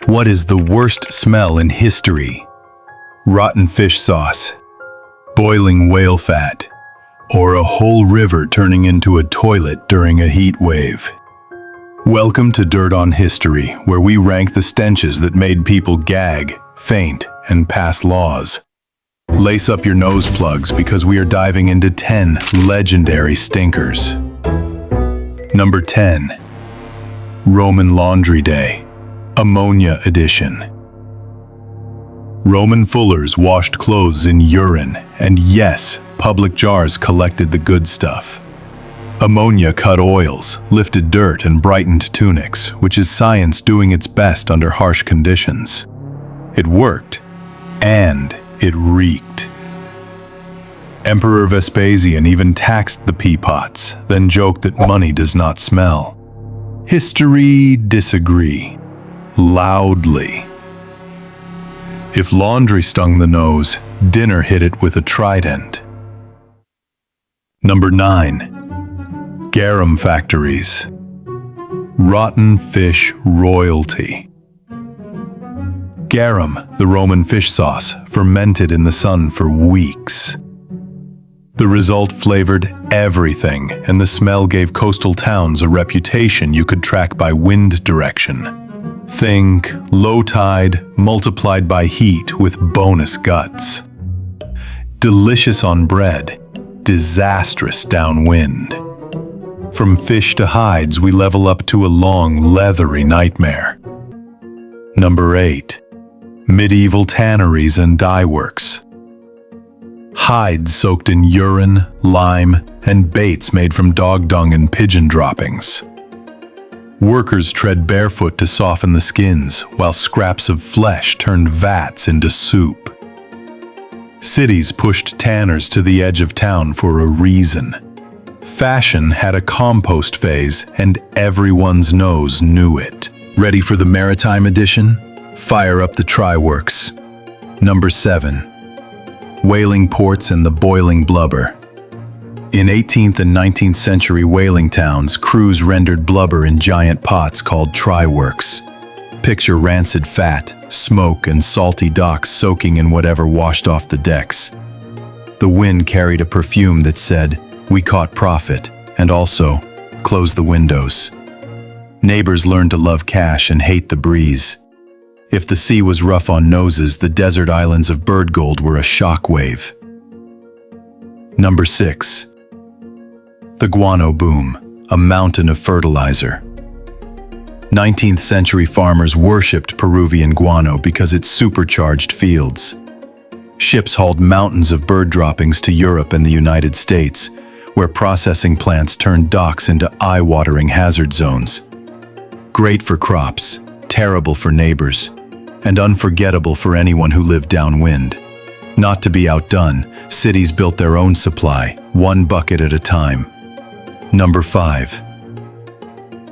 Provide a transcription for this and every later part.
What is the worst smell in history? Rotten fish sauce, boiling whale fat, or a whole river turning into a toilet during a heat wave? Welcome to Dirt on History, where we rank the stenches that made people gag, faint, and pass laws. Lace up your nose plugs because we are diving into 10 legendary stinkers. Number 10. Roman Laundry Day, Ammonia Edition. Roman fullers washed clothes in urine, and yes, public jars collected the good stuff. Ammonia cut oils, lifted dirt, and brightened tunics, which is science doing its best under harsh conditions. It worked, and it reeked. Emperor Vespasian even taxed the peapots, then joked that money does not smell. History disagree. Loudly. If laundry stung the nose, dinner hit it with a trident. Number 9. Garum factories. Rotten fish royalty. Garum, the Roman fish sauce, fermented in the sun for weeks. The result flavored everything, and the smell gave coastal towns a reputation you could track by wind direction. Think low tide multiplied by heat with bonus guts. Delicious on bread, disastrous downwind. From fish to hides, we level up to a long, leathery nightmare. Number 8. Medieval tanneries and dyeworks. Hides soaked in urine, lime, and baits made from dog dung and pigeon droppings. Workers tread barefoot to soften the skins, while scraps of flesh turned vats into soup. Cities pushed tanners to the edge of town for a reason. Fashion had a compost phase, and everyone's nose knew it. Ready for the maritime edition? Fire up the tryworks. Number 7. Whaling ports and the boiling blubber. In 18th and 19th century whaling towns, crews rendered blubber in giant pots called tryworks. Picture rancid fat, smoke, and salty docks soaking in whatever washed off the decks. The wind carried a perfume that said, "We caught profit," and also, "Close the windows." Neighbors learned to love cash and hate the breeze. If the sea was rough on noses, the desert islands of bird gold were a shockwave. Number 6. The guano boom, a mountain of fertilizer. 19th century farmers worshipped Peruvian guano because it supercharged fields. Ships hauled mountains of bird droppings to Europe and the United States, where processing plants turned docks into eye-watering hazard zones. Great for crops, terrible for neighbors, and unforgettable for anyone who lived downwind. Not to be outdone, cities built their own supply, one bucket at a time. Number 5.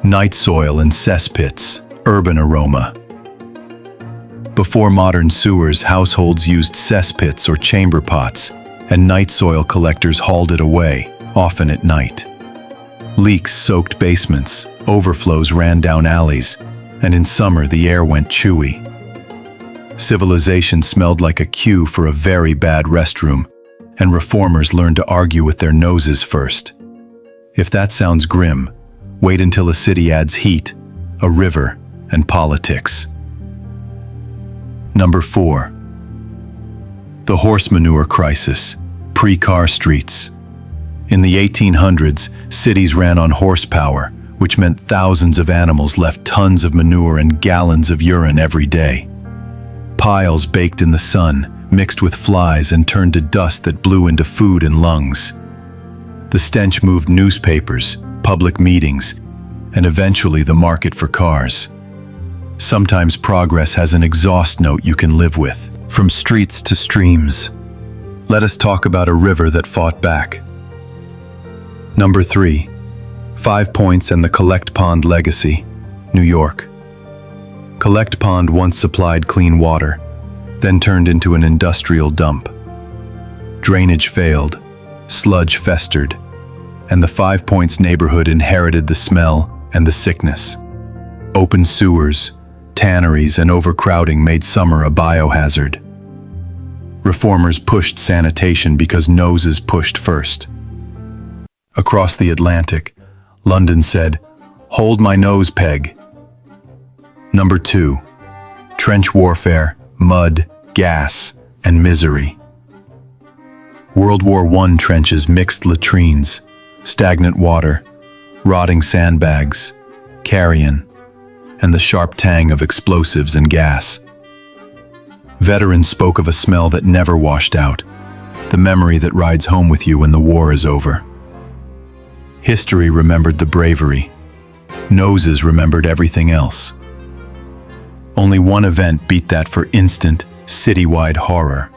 Night soil and cesspits, urban aroma. Before modern sewers, households used cesspits or chamber pots, and night soil collectors hauled it away, often at night. Leaks soaked basements, overflows ran down alleys, and in summer the air went chewy. Civilization smelled like a queue for a very bad restroom, and reformers learned to argue with their noses first. If that sounds grim, wait until a city adds heat, a river, and politics. Number 4. The horse manure crisis, pre-car streets. In the 1800s, cities ran on horsepower, which meant thousands of animals left tons of manure and gallons of urine every day. Piles baked in the sun, mixed with flies and turned to dust that blew into food and lungs. The stench moved newspapers, public meetings, and eventually the market for cars. Sometimes progress has an exhaust note you can live with, from streets to streams. Let us talk about a river that fought back. Number 3. 5 Points and the Collect Pond Legacy, New York. Collect Pond once supplied clean water, then turned into an industrial dump. Drainage failed, sludge festered, and the 5 Points neighborhood inherited the smell and the sickness. Open sewers, tanneries and overcrowding made summer a biohazard. Reformers pushed sanitation because noses pushed first. Across the Atlantic, London said, "Hold my nose peg." Number 2. Trench warfare, mud, gas, and misery. World War I trenches mixed latrines, stagnant water, rotting sandbags, carrion, and the sharp tang of explosives and gas. Veterans spoke of a smell that never washed out, the memory that rides home with you when the war is over. History remembered the bravery. Noses remembered everything else. Only one event beat that for instant, citywide horror.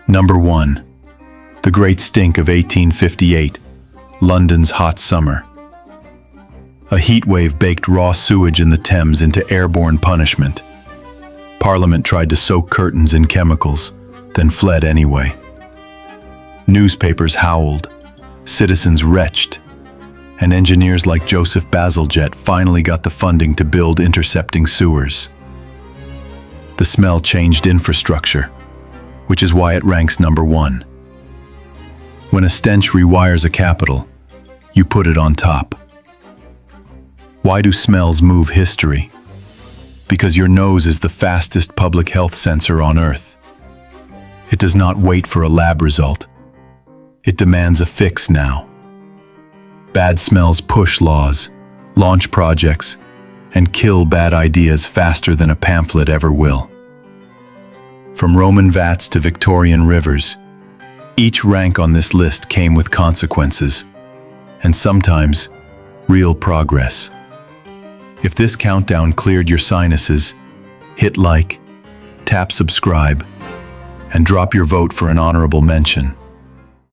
Number 1. The Great Stink of 1858, London's hot summer. A heat wave baked raw sewage in the Thames into airborne punishment. Parliament tried to soak curtains in chemicals, then fled anyway. Newspapers howled, citizens retched, and engineers like Joseph Bazalgette finally got the funding to build intercepting sewers. The smell changed infrastructure, which is why it ranks number 1. When a stench rewires a capital, you put it on top. Why do smells move history? Because your nose is the fastest public health sensor on Earth. It does not wait for a lab result. It demands a fix now. Bad smells push laws, launch projects, and kill bad ideas faster than a pamphlet ever will. From Roman vats to Victorian rivers, each rank on this list came with consequences, and sometimes real progress. If this countdown cleared your sinuses, hit like, tap subscribe, and drop your vote for an honorable mention.